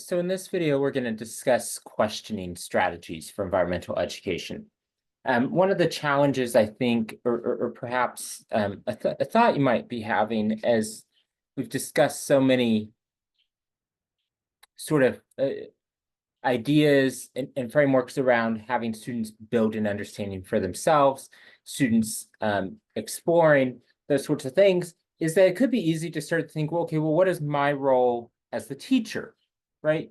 So in this video, we're going to discuss questioning strategies for environmental education. One of the challenges I think, or perhaps a thought you might be having as we've discussed so many sort of ideas and frameworks around having students build an understanding for themselves, students exploring those sorts of things, is that it could be easy to start to think, well, okay, well, what is my role as the teacher, right?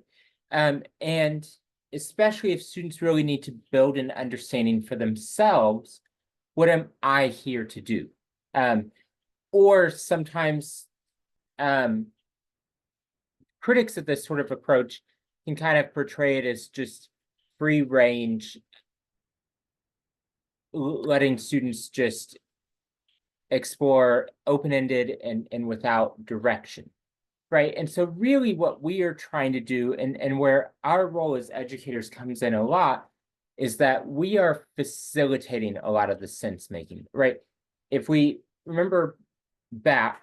And especially if students really need to build an understanding for themselves, what am I here to do? Or sometimes critics of this sort of approach can kind of portray it as just free range, letting students just explore open-ended and without direction, right? And so really what we are trying to do and where our role as educators comes in a lot is that we are facilitating a lot of the sense making, right? If we remember back,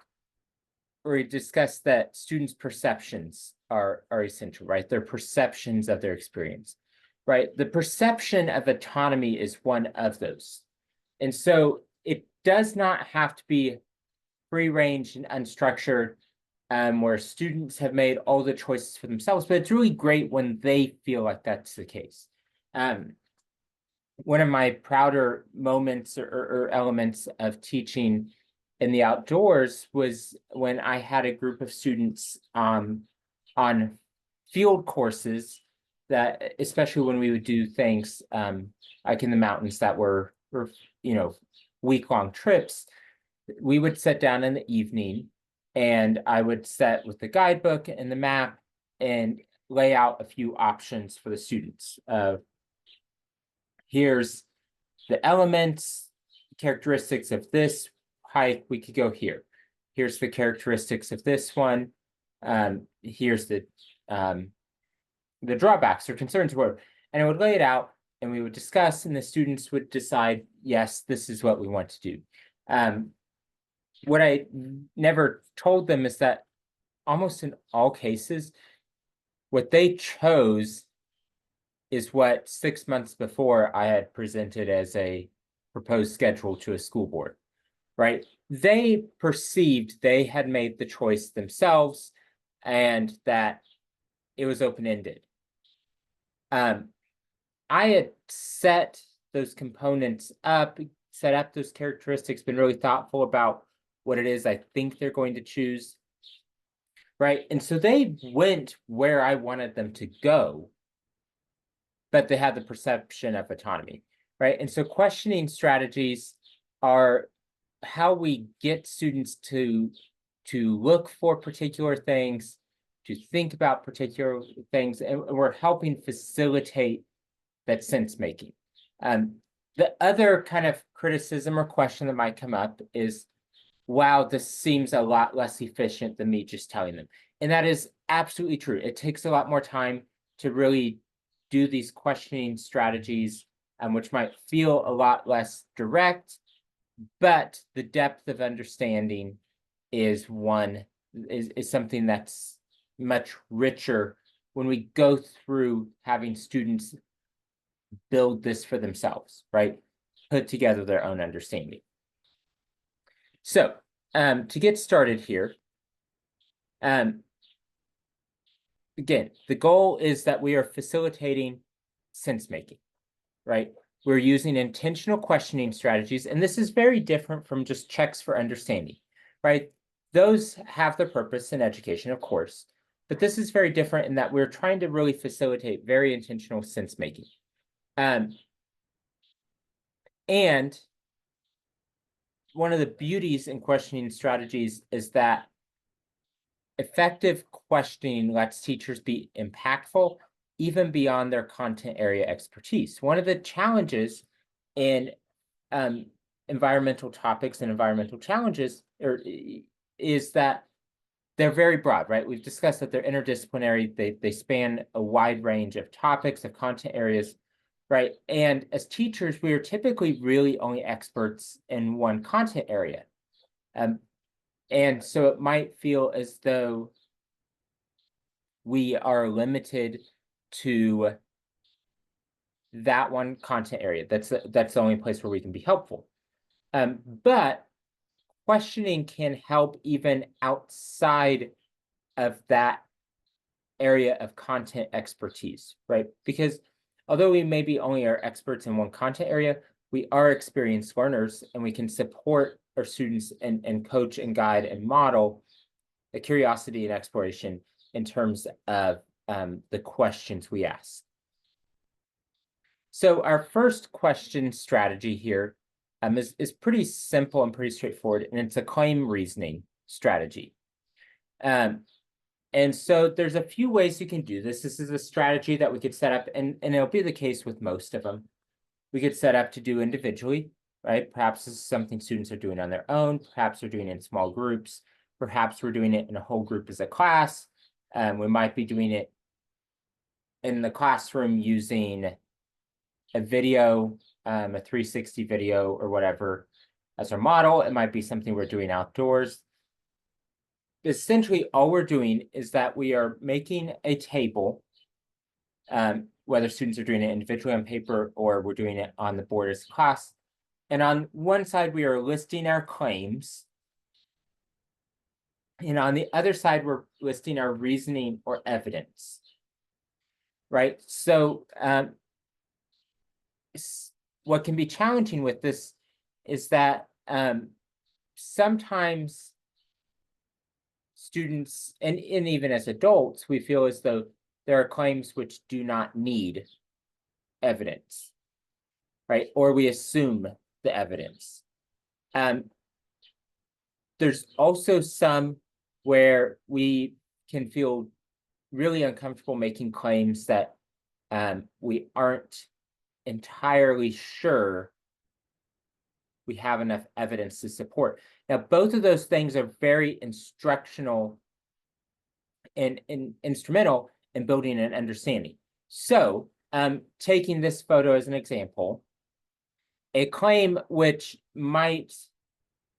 we discussed that students' perceptions are essential, right? Their perceptions of their experience, right? The perception of autonomy is one of those. And so it does not have to be free range and unstructured, where students have made all the choices for themselves, but it's really great when they feel like that's the case. One of my prouder moments or elements of teaching in the outdoors was when I had a group of students on field courses that, especially when we would do things like in the mountains that were week-long trips, we would sit down in the evening and I would sit with the guidebook and the map and lay out a few options for the students. Here's the elements, characteristics of this hike, we could go here. Here's the characteristics of this one. Here's the drawbacks or concerns were, and I would lay it out and we would discuss and the students would decide, yes, this is what we want to do. What I never told them is that almost in all cases, what they chose is what 6 months before I had presented as a proposed schedule to a school board, right? They perceived they had made the choice themselves and that it was open-ended. I had set those components up, set up those characteristics, been really thoughtful about what it is I think they're going to choose, right? And so they went where I wanted them to go, but they had the perception of autonomy, right? And so questioning strategies are how we get students to look for particular things, to think about particular things, and we're helping facilitate that sense making. The other kind of criticism or question that might come up is, wow, this seems a lot less efficient than me just telling them. And that is absolutely true. It takes a lot more time to really do these questioning strategies, which might feel a lot less direct, but the depth of understanding is something that's much richer when we go through having students build this for themselves, right? Put together their own understanding. So to get started here, again, the goal is that we are facilitating sense making, right? We're using intentional questioning strategies, and this is very different from just checks for understanding, right? Those have their purpose in education, of course, but this is very different in that we're trying to really facilitate very intentional sense making. And one of the beauties in questioning strategies is that effective questioning lets teachers be impactful even beyond their content area expertise. One of the challenges in environmental topics and environmental challenges is that they're very broad, right? We've discussed that they're interdisciplinary. They span a wide range of topics, of content areas, right? And as teachers, we are typically really only experts in one content area. And so it might feel as though we are limited to that one content area. That's the only place where we can be helpful. But questioning can help even outside of that area of content expertise, right? Because although we maybe only are experts in one content area, we are experienced learners, and we can support our students and coach and guide and model the curiosity and exploration in terms of the questions we ask. So our first question strategy here is pretty simple and pretty straightforward, and it's a claim reasoning strategy. And so there's a few ways you can do this. This is a strategy that we could set up, and it'll be the case with most of them. We could set up to do individually, right? Perhaps this is something students are doing on their own. Perhaps they're doing it in small groups. Perhaps we're doing it in a whole group as a class. We might be doing it in the classroom using a video, a 360 video or whatever as our model. It might be something we're doing outdoors. Essentially, all we're doing is that we are making a table, whether students are doing it individually on paper or we're doing it on the board as a class. And on one side, we are listing our claims. And on the other side, we're listing our reasoning or evidence, right? So what can be challenging with this is that sometimes students, and even as adults, we feel as though there are claims which do not need evidence, right? Or we assume the evidence. There's also some where we can feel really uncomfortable making claims that we aren't entirely sure we have enough evidence to support. Now, both of those things are very instructional and instrumental in building an understanding. So, taking this photo as an example, a claim which might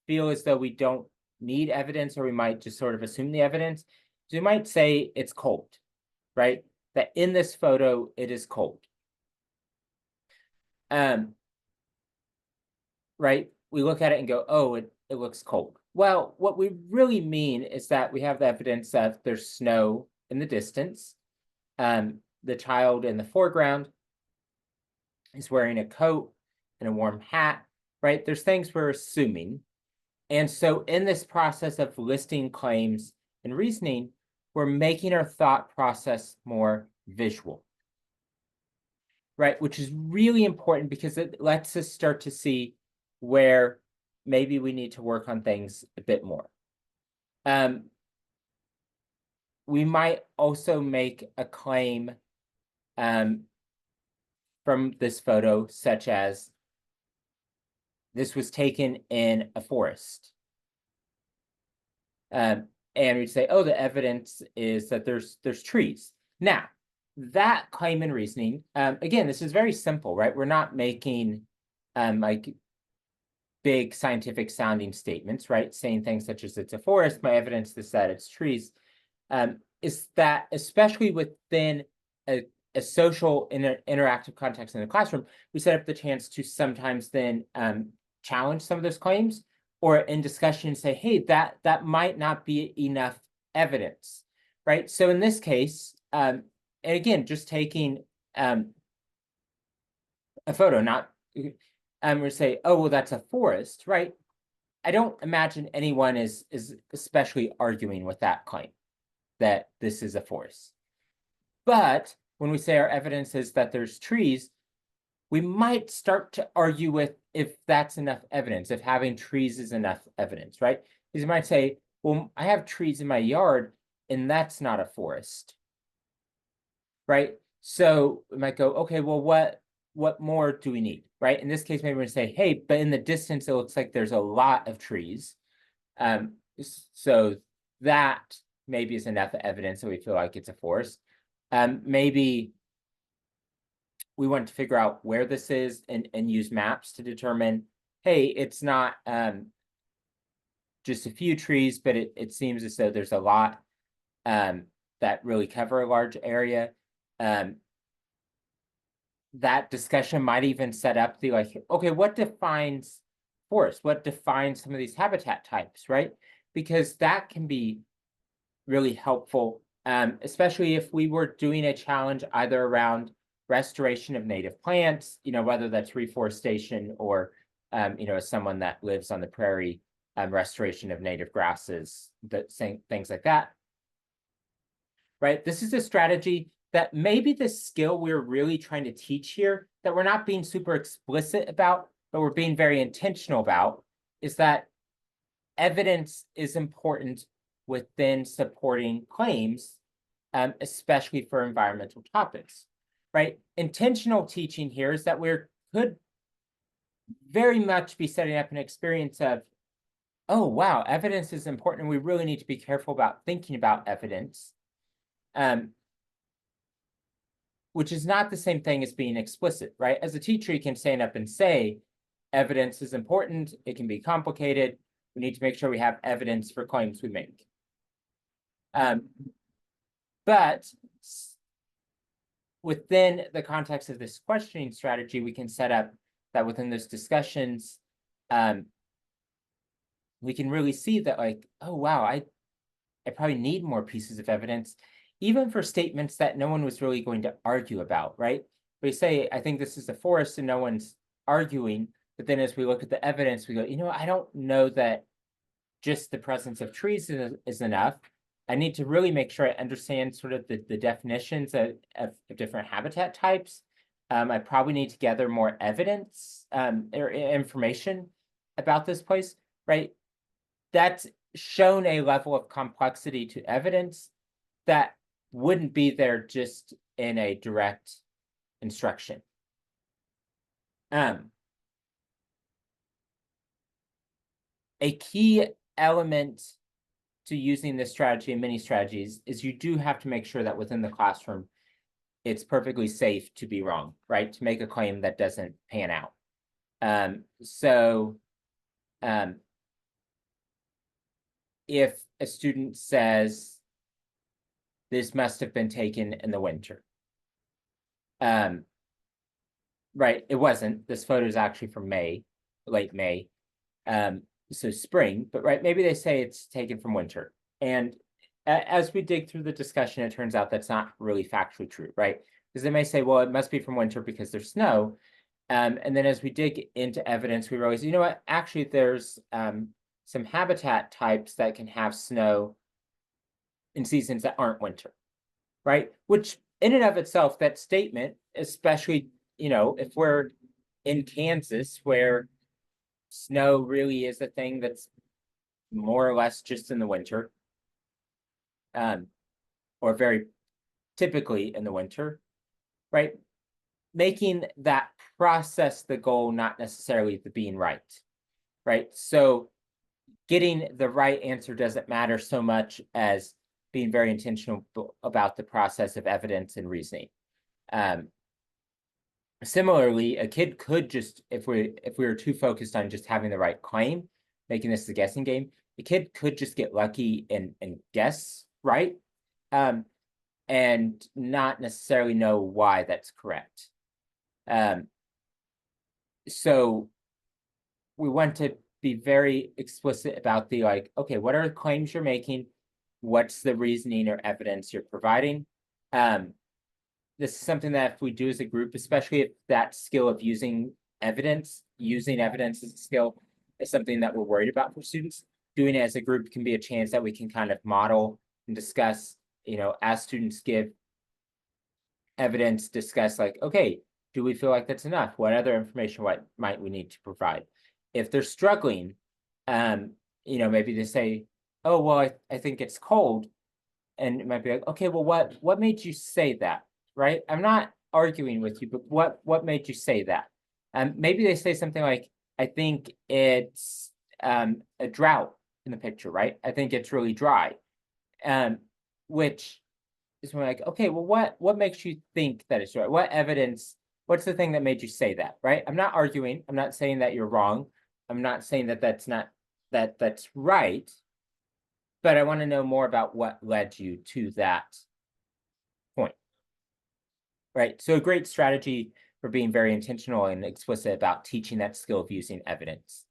feel as though we don't need evidence, or we might just sort of assume the evidence, so we might say it's cold, right? That in this photo, it is cold. Right? We look at it and go, oh, it looks cold. Well, what we really mean is that we have the evidence that there's snow in the distance. The child in the foreground is wearing a coat and a warm hat, right? There's things we're assuming. And so in this process of listing claims and reasoning, we're making our thought process more visual, right? Which is really important because it lets us start to see where maybe we need to work on things a bit more. We might also make a claim from this photo, such as this was taken in a forest. And we'd say, oh, the evidence is that there's trees. Now, that claim and reasoning, again, this is very simple, right? We're not making like big scientific sounding statements, right? Saying things such as it's a forest, my evidence is that it's trees. Is that especially within a social interactive context in the classroom, we set up the chance to sometimes then challenge some of those claims, or in discussion say, hey, that might not be enough evidence, right? So in this case, and again, just taking a photo, not we say, oh, well, that's a forest, right? I don't imagine anyone is especially arguing with that claim that this is a forest. But when we say our evidence is that there's trees, we might start to argue with if that's enough evidence, if having trees is enough evidence, right? Because you might say, well, I have trees in my yard, and that's not a forest, right? So we might go, okay, well, what more do we need, right? In this case, maybe we're gonna say, hey, but in the distance, it looks like there's a lot of trees. So that maybe is enough evidence that we feel like it's a forest. Maybe we want to figure out where this is and use maps to determine, hey, it's not just a few trees, but it seems as though there's a lot. that really cover a large area. That discussion might even set up the like, okay, what defines forest? What defines some of these habitat types, right? Because that can be really helpful, especially if we were doing a challenge either around restoration of native plants, whether that's reforestation or, as someone that lives on the prairie, restoration of native grasses, things like that, right? This is a strategy that maybe the skill we're really trying to teach here that we're not being super explicit about, but we're being very intentional about, is that evidence is important within supporting claims, especially for environmental topics, right? Intentional teaching here is that we could very much be setting up an experience of, oh, wow, evidence is important. And we really need to be careful about thinking about evidence, which is not the same thing as being explicit, right? As a teacher, you can stand up and say, evidence is important. It can be complicated. We need to make sure we have evidence for claims we make. But within the context of this questioning strategy, we can set up that within those discussions, we can really see that like, oh, wow, I probably need more pieces of evidence, even for statements that no one was really going to argue about, right? We say, I think this is a forest and no one's arguing. But then as we look at the evidence, we go, I don't know that just the presence of trees is enough. I need to really make sure I understand sort of the definitions of different habitat types. I probably need to gather more evidence or information about this place, right? That's shown a level of complexity to evidence that wouldn't be there just in a direct instruction. A key element to using this strategy and many strategies is you do have to make sure that within the classroom, it's perfectly safe to be wrong, right? To make a claim that doesn't pan out. If a student says, this must have been taken in the winter. Right, it wasn't. This photo is actually from May, late May. So spring, but right, maybe they say it's taken from winter. And as we dig through the discussion, it turns out that's not really factually true, right? Because they may say, well, it must be from winter because there's snow. And then as we dig into evidence, we realize, you know what, actually there's some habitat types that can have snow in seasons that aren't winter, right? Which in and of itself, that statement, especially, if we're in Kansas where snow really is a thing that's more or less just in the winter, or very typically in the winter, right? Making that process the goal, not necessarily the being right, right? So getting the right answer doesn't matter so much as being very intentional about the process of evidence and reasoning. Similarly, a kid could just, if we were too focused on just having the right claim, making this a guessing game, the kid could just get lucky and guess right, and not necessarily know why that's correct. So we want to be very explicit about the like, okay, what are the claims you're making? What's the reasoning or evidence you're providing? This is something that if we do as a group, especially if that skill of using evidence as a skill is something that we're worried about for students, doing it as a group can be a chance that we can kind of model and discuss, as students give evidence, discuss like, okay, do we feel like that's enough? What other information might we need to provide? If they're struggling, maybe they say, oh, well, I think it's cold. And it might be like, okay, well, what made you say that? Right? I'm not arguing with you, but what made you say that? Maybe they say something like, I think it's a drought in the picture, right? I think it's really dry. Which is when like, okay, well, what makes you think that it's dry? What evidence, what's the thing that made you say that, right? I'm not arguing. I'm not saying that you're wrong. I'm not saying that that's right. But I want to know more about what led you to that right? So a great strategy for being very intentional and explicit about teaching that skill of using evidence.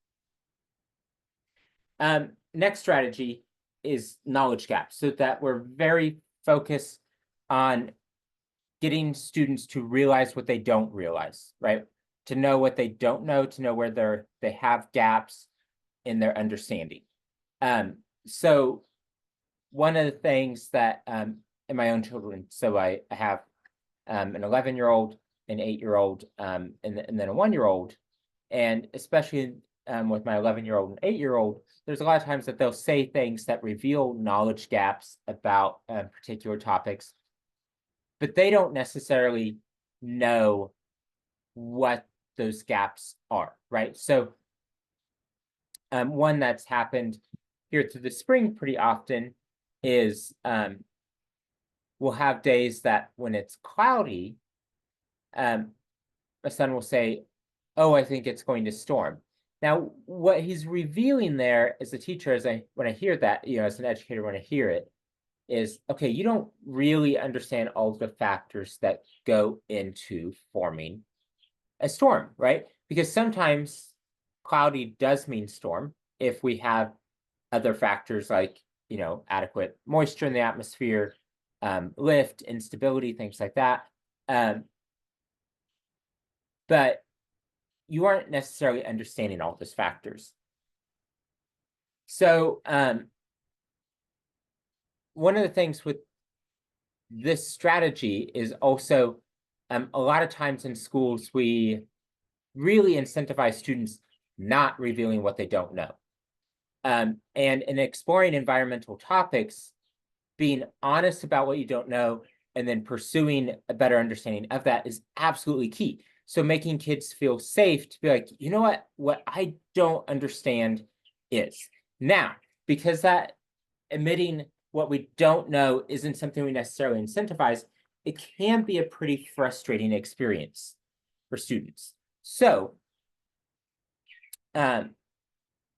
Next strategy is knowledge gaps, so that we're very focused on getting students to realize what they don't realize, right? To know what they don't know, to know where they have gaps in their understanding. So one of the things that in my own children, so I have an 11-year-old, an 8-year-old, and then a 1-year-old, and especially with my 11-year-old and 8-year-old, there's a lot of times that they'll say things that reveal knowledge gaps about particular topics, but they don't necessarily know what those gaps are, right? So one that's happened here through the spring pretty often is we'll have days that when it's cloudy, my son will say, "Oh, I think it's going to storm." Now, what he's revealing there as a teacher, when I hear that, as an educator, when I hear it, is, okay, you don't really understand all of the factors that go into forming a storm, right? Because sometimes cloudy does mean storm if we have other factors like, adequate moisture in the atmosphere, lift, instability, things like that. But you aren't necessarily understanding all those factors. So one of the things with this strategy is also a lot of times in schools, we really incentivize students not revealing what they don't know. And in exploring environmental topics, being honest about what you don't know and then pursuing a better understanding of that is absolutely key. So making kids feel safe to be like, you know what I don't understand is. Now, because that admitting what we don't know isn't something we necessarily incentivize, it can be a pretty frustrating experience for students. So, are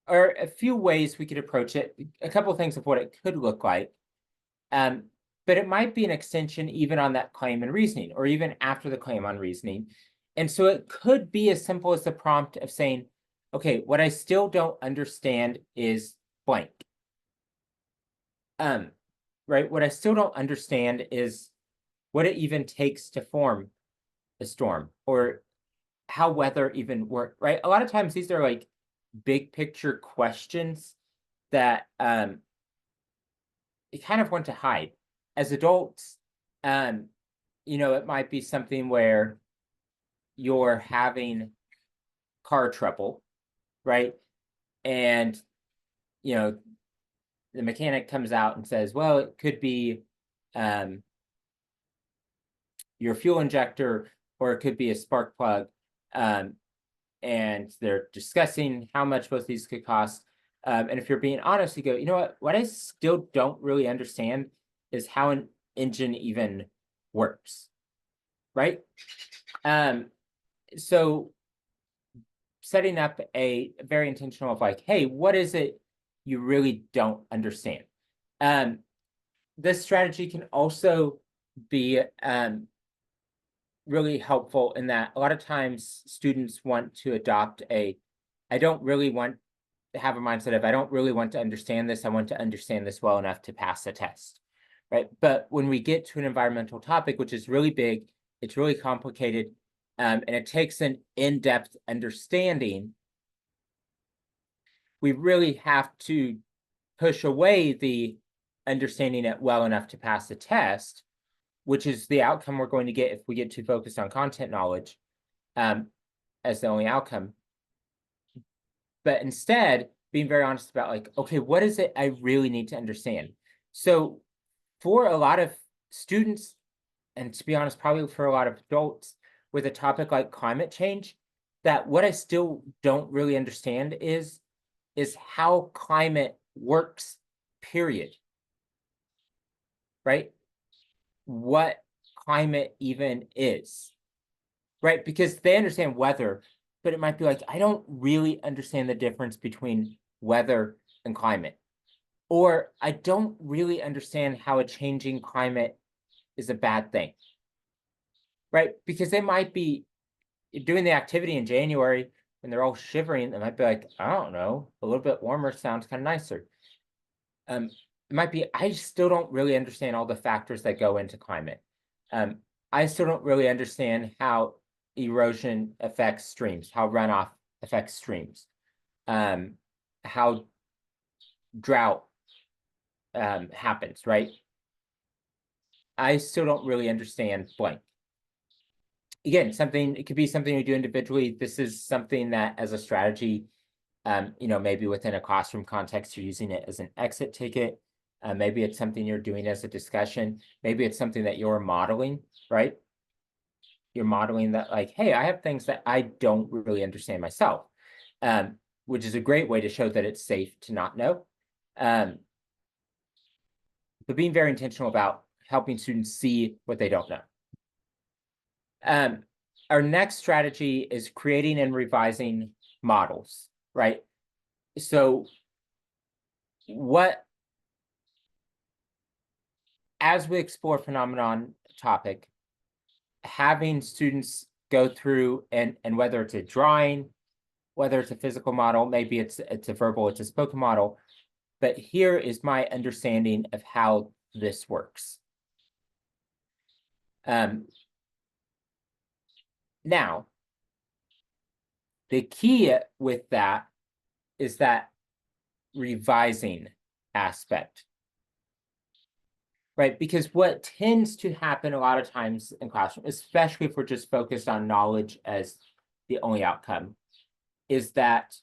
a few ways we could approach it, a couple of things of what it could look like. But it might be an extension even on that claim and reasoning, or even after the claim on reasoning. And so it could be as simple as the prompt of saying, okay, what I still don't understand is blank. Right, what I still don't understand is what it even takes to form a storm, or how weather even works, right? A lot of times these are like big picture questions that you kind of want to hide. As adults, it might be something where you're having car trouble, right? And the mechanic comes out and says, well, it could be your fuel injector, or it could be a spark plug. And they're discussing how much both these could cost. And if you're being honest, you go, you know what I still don't really understand is how an engine even works, right? So setting up a very intentional of like, hey, what is it you really don't understand? This strategy can also be really helpful in that a lot of times students want to adopt I don't really want to have a mindset of, I don't really want to understand this. I want to understand this well enough to pass the test, right? But when we get to an environmental topic, which is really big, it's really complicated, and it takes an in-depth understanding, we really have to push away the understanding it well enough to pass the test, which is the outcome we're going to get if we get too focused on content knowledge as the only outcome. But instead, being very honest about like, okay, what is it I really need to understand? So for a lot of students, and to be honest, probably for a lot of adults with a topic like climate change, that what I still don't really understand is how climate works, period. Right? What climate even is, right? Because they understand weather, but it might be like, I don't really understand the difference between weather and climate. Or I don't really understand how a changing climate is a bad thing. right? Because they might be doing the activity in January and they're all shivering. They might be like, I don't know, a little bit warmer sounds kind of nicer. It might be, I still don't really understand all the factors that go into climate. I still don't really understand how erosion affects streams, how runoff affects streams, how drought happens, right? I still don't really understand blank. Again, it could be something we do individually. This is something that as a strategy, maybe within a classroom context, you're using it as an exit ticket. Maybe it's something you're doing as a discussion. Maybe it's something that you're modeling, right? You're modeling that like, hey, I have things that I don't really understand myself, which is a great way to show that it's safe to not know. But being very intentional about helping students see what they don't know. Our next strategy is creating and revising models, right? So as we explore phenomenon topic, having students go through and whether it's a drawing, whether it's a physical model, maybe it's a verbal, it's a spoken model, but here is my understanding of how this works. Now, the key with that is that revising aspect, right? Because what tends to happen a lot of times in classroom, especially if we're just focused on knowledge as the only outcome, is that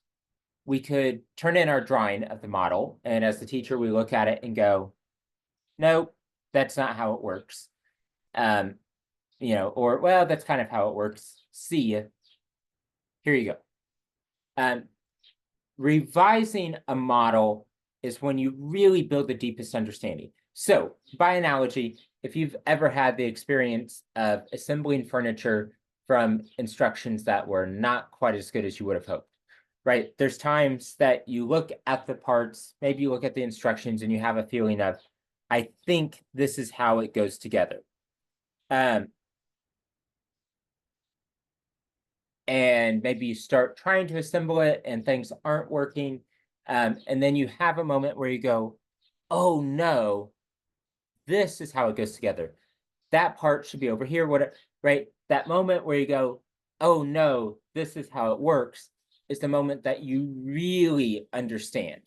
we could turn in our drawing of the model, and as the teacher, we look at it and go, nope, that's not how it works. Or, well, that's kind of how it works. See, here you go. Revising a model is when you really build the deepest understanding. So by analogy, if you've ever had the experience of assembling furniture from instructions that were not quite as good as you would have hoped, right? There's times that you look at the parts, maybe you look at the instructions and you have a feeling of, I think this is how it goes together. And maybe you start trying to assemble it and things aren't working. And then you have a moment where you go, oh no, this is how it goes together. That part should be over here, whatever, right? That moment where you go, oh no, this is how it works, is the moment that you really understand,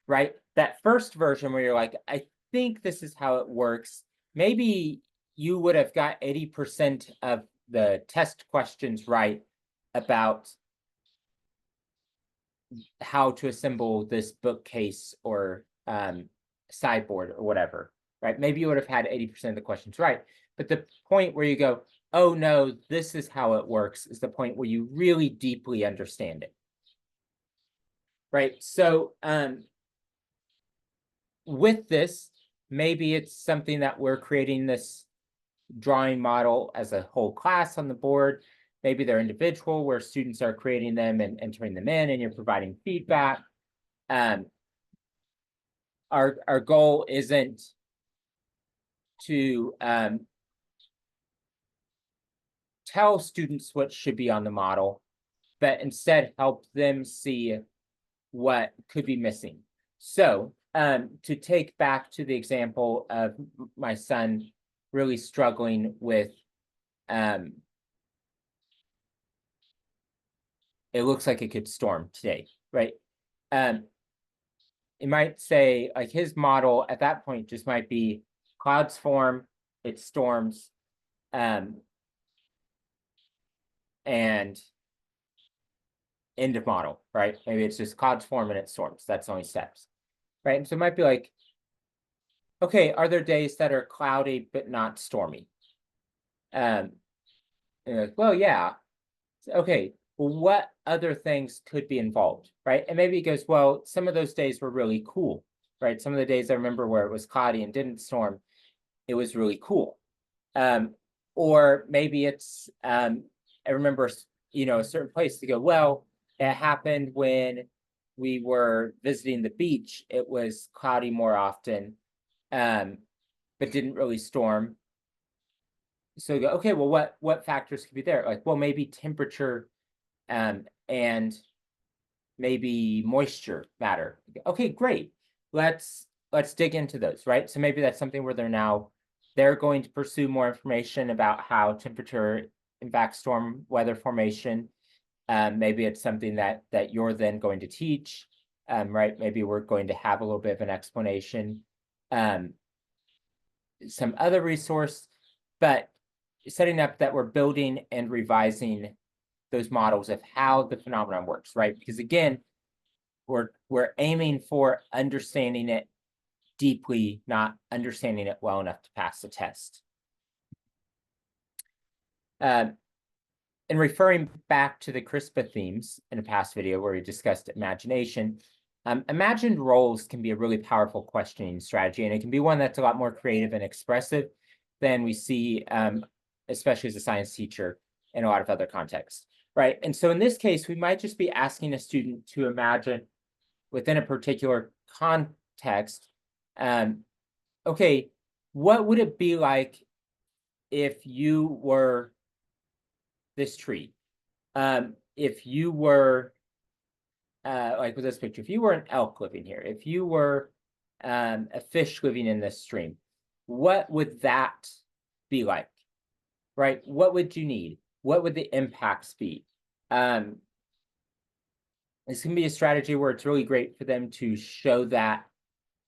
right? That first version where you're like, I think this is how it works. Maybe you would have got 80% of the test questions right about how to assemble this bookcase or sideboard or whatever, right? Maybe you would have had 80% of the questions right. But the point where you go, oh no, this is how it works, is the point where you really deeply understand it. Right. So with this, maybe it's something that we're creating this drawing model as a whole class on the board. Maybe they're individual where students are creating them and entering them in and you're providing feedback. Our goal isn't to tell students what should be on the model, but instead help them see what could be missing. So to take back to the example of my son really struggling with it looks like it could storm today, right? It might say like his model at that point just might be clouds form, it storms, and end of model, right? Maybe it's just clouds form and it storms. That's the only steps, right? And so it might be like, okay, are there days that are cloudy but not stormy? And like, well, yeah. Okay, well, what other things could be involved, right? And maybe it goes, well, some of those days were really cool, right? Some of the days I remember where it was cloudy and didn't storm, it was really cool. Or maybe it's, I remember, a certain place to go, well, it happened when we were visiting the beach. It was cloudy more often, but didn't really storm. so you go, okay, well, what factors could be there? Like, well, maybe temperature, and maybe moisture matter. Okay, great. Let's dig into those, right? So maybe that's something where they're going to pursue more information about how temperature impacts storm weather formation. Maybe it's something that you're then going to teach, right? Maybe we're going to have a little bit of an explanation, some other resource, but setting up that we're building and revising those models of how the phenomenon works, right? Because again, we're aiming for understanding it deeply, not understanding it well enough to pass the test. And referring back to the CRISPA themes in a past video where we discussed imagination, imagined roles can be a really powerful questioning strategy, and it can be one that's a lot more creative and expressive than we see, especially as a science teacher in a lot of other contexts, right? And so in this case, we might just be asking a student to imagine within a particular context, okay, what would it be like if you were this tree? If you were, like with this picture, if you were an elk living here, if you were a fish living in this stream, what would that be like, right? What would you need? What would the impacts be? This can be a strategy where it's really great for them to show that.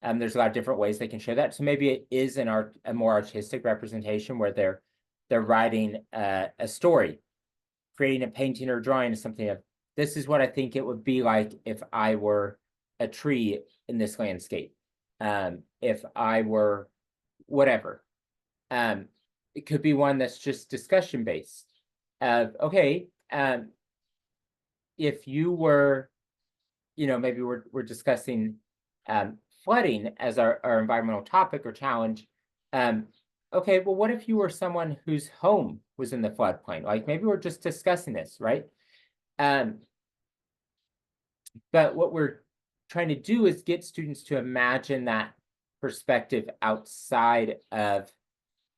There's a lot of different ways they can show that. So maybe it is a more artistic representation where they're writing a story, creating a painting or drawing or something of, this is what I think it would be like if I were a tree in this landscape. If I were whatever. It could be one that's just discussion based. Okay, if you were, maybe we're discussing flooding as our environmental topic or challenge. Okay, well, what if you were someone whose home was in the floodplain? Like maybe we're just discussing this, right? But what we're trying to do is get students to imagine that perspective outside of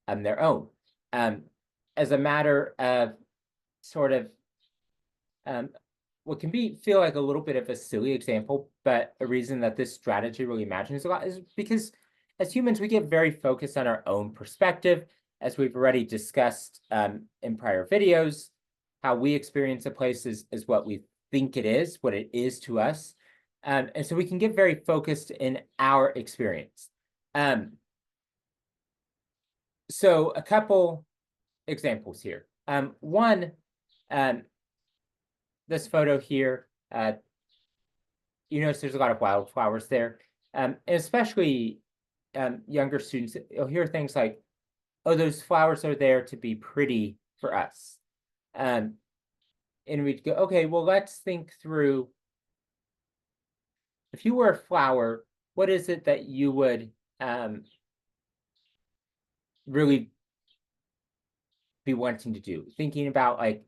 their own, as a matter of sort of what can feel like a little bit of a silly example, but a reason that this strategy really imagines a lot is because as humans, we get very focused on our own perspective, as we've already discussed in prior videos. How we experience a place is what we think it is, what it is to us. And so we can get very focused in our experience. So a couple examples here. One, this photo here, you notice there's a lot of wildflowers there, and especially younger students, you'll hear things like, oh, those flowers are there to be pretty for us. And we'd go, okay, well, let's think through, if you were a flower, what is it that you would really be wanting to do? Thinking about like,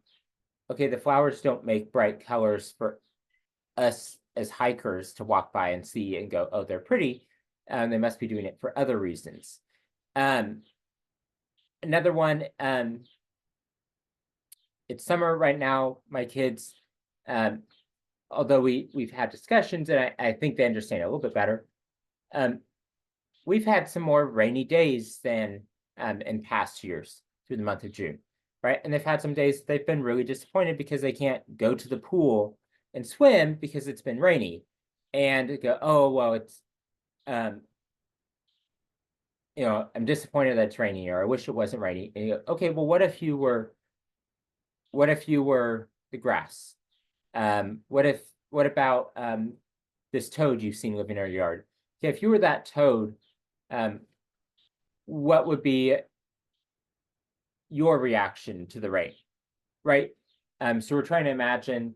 okay, the flowers don't make bright colors for us as hikers to walk by and see and go, oh, they're pretty. They must be doing it for other reasons. Another one, it's summer right now. My kids, although we've had discussions and I think they understand it a little bit better, we've had some more rainy days than in past years through the month of June, right? And they've had some days they've been really disappointed because they can't go to the pool and swim because it's been rainy, and go, oh, well, it's, I'm disappointed that it's raining, or I wish it wasn't raining. And you go, okay, well, what if you were the grass? What about this toad you've seen living in our yard? Okay, if you were that toad, what would be your reaction to the rain, right? So we're trying to imagine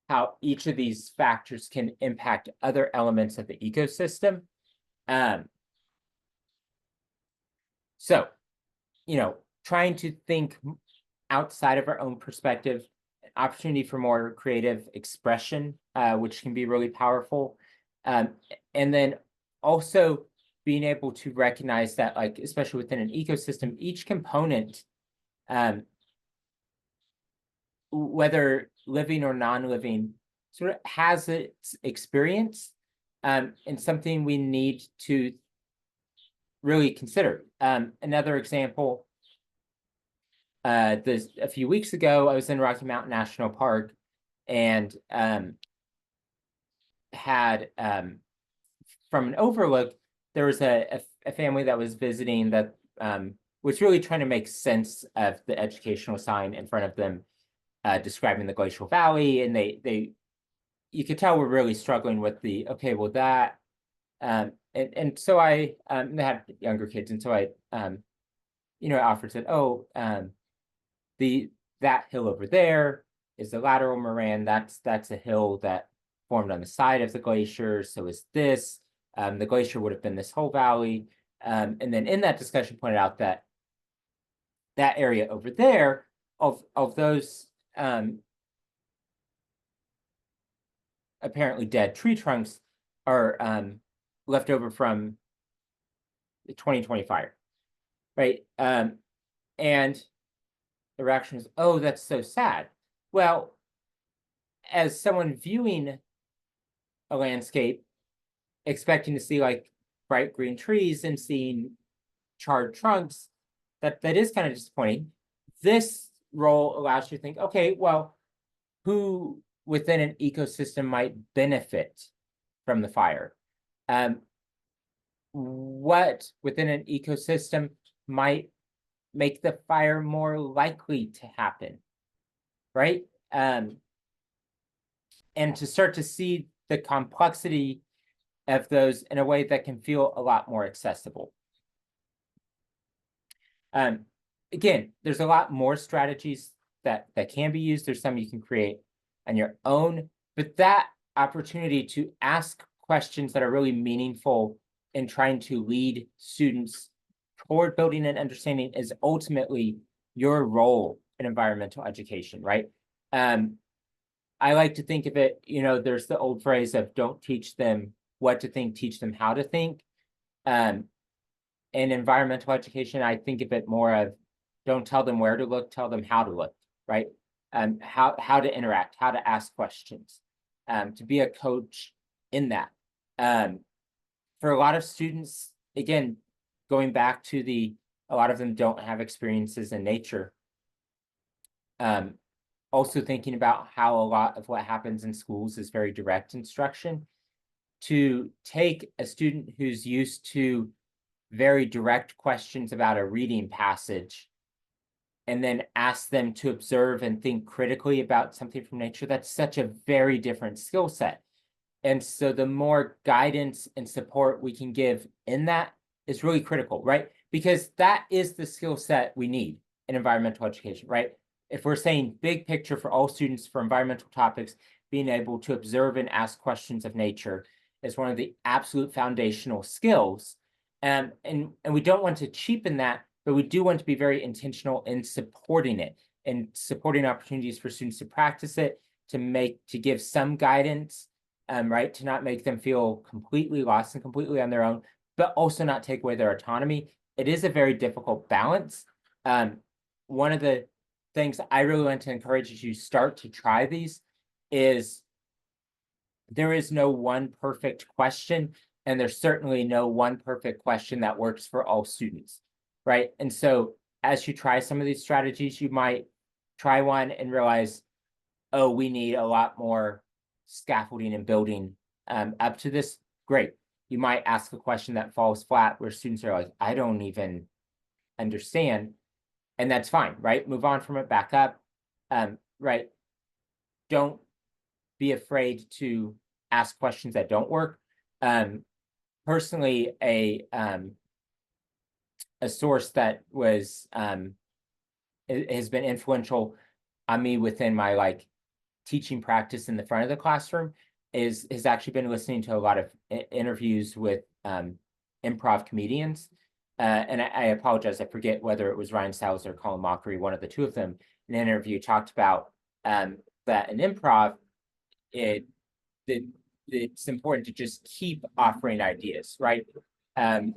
how each of these factors can impact other elements of the ecosystem. So, trying to think outside of our own perspective, an opportunity for more creative expression, which can be really powerful. And then also being able to recognize that, like, especially within an ecosystem, each component whether living or non-living, sort of has its experience, and something we need to really consider. Another example, a few weeks ago, I was in Rocky Mountain National Park and had from an overlook, there was a family that was visiting that was really trying to make sense of the educational sign in front of them, describing the glacial valley, and you could tell we're really struggling with the okay, well that, and so I they had younger kids, and so I offered, said, oh, that hill over there is the lateral moraine. That's a hill that formed on the side of the glacier. So is this. The glacier would have been this whole valley. And then in that discussion pointed out that that area over there of those apparently dead tree trunks are left over from the 2020 fire, right? And the reaction is, oh, that's so sad. Well, as someone viewing a landscape, expecting to see like bright green trees and seeing charred trunks, that is kind of disappointing. This role allows you to think, okay, well, who within an ecosystem might benefit from the fire? What within an ecosystem might make the fire more likely to happen, right? And to start to see the complexity of those in a way that can feel a lot more accessible. Again, there's a lot more strategies that can be used. There's some you can create on your own, but that opportunity to ask questions that are really meaningful in trying to lead students toward building and understanding is ultimately your role in environmental education, right? I like to think of it, there's the old phrase of don't teach them what to think, teach them how to think. In environmental education, I think of it more of don't tell them where to look, tell them how to look, right? How to interact, how to ask questions, to be a coach in that. For a lot of students, again, going back to a lot of them don't have experiences in nature. Also thinking about how a lot of what happens in schools is very direct instruction. To take a student who's used to very direct questions about a reading passage and then ask them to observe and think critically about something from nature, that's such a very different skill set. And so the more guidance and support we can give in that is really critical, right? Because that is the skill set we need in environmental education, right? If we're saying big picture for all students for environmental topics, being able to observe and ask questions of nature is one of the absolute foundational skills. And we don't want to cheapen that, but we do want to be very intentional in supporting it and supporting opportunities for students to practice it, to give some guidance, right? To not make them feel completely lost and completely on their own, but also not take away their autonomy. It is a very difficult balance. One of the things I really want to encourage as you start to try these is there is no one perfect question, and there's certainly no one perfect question that works for all students, right? And so as you try some of these strategies, you might try one and realize, oh, we need a lot more scaffolding and building up to this. Great. You might ask a question that falls flat where students are like, I don't even understand. And that's fine, right? Move on from it, back up, right? Don't be afraid to ask questions that don't work. Personally, a source that was has been influential on me within my teaching practice in the front of the classroom has actually been listening to a lot of interviews with improv comedians. And I apologize, I forget whether it was Ryan Stiles or Colin Mockery, one of the two of them, in an interview talked about that in improv, it's important to just keep offering ideas, right?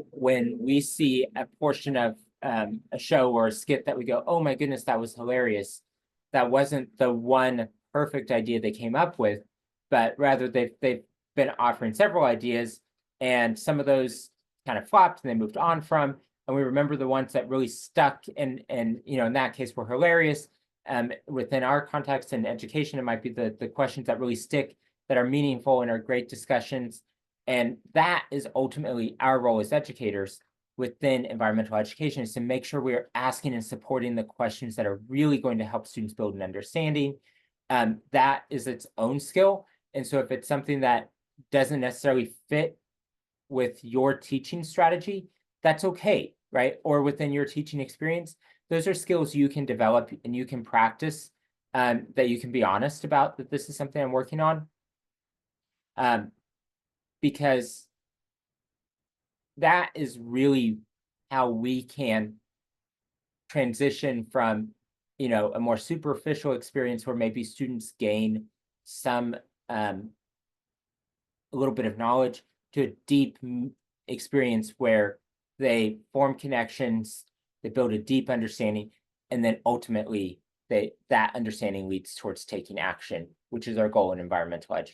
When we see a portion of a show or a skit that we go, oh my goodness, that was hilarious. That wasn't the one perfect idea they came up with, but rather they've been offering several ideas, and some of those kind of flopped and they moved on from, and we remember the ones that really stuck and in that case were hilarious. Within our context and education, it might be the questions that really stick, that are meaningful and are great discussions. And that is ultimately our role as educators within environmental education, is to make sure we are asking and supporting the questions that are really going to help students build an understanding. That is its own skill. And so if it's something that doesn't necessarily fit with your teaching strategy, that's okay, right? Or within your teaching experience, those are skills you can develop and you can practice, that you can be honest about that this is something I'm working on. Because that is really how we can transition from, a more superficial experience where maybe students gain some, a little bit of knowledge, to a deep experience where they form connections, they build a deep understanding, and then ultimately that understanding leads towards taking action, which is our goal in environmental education.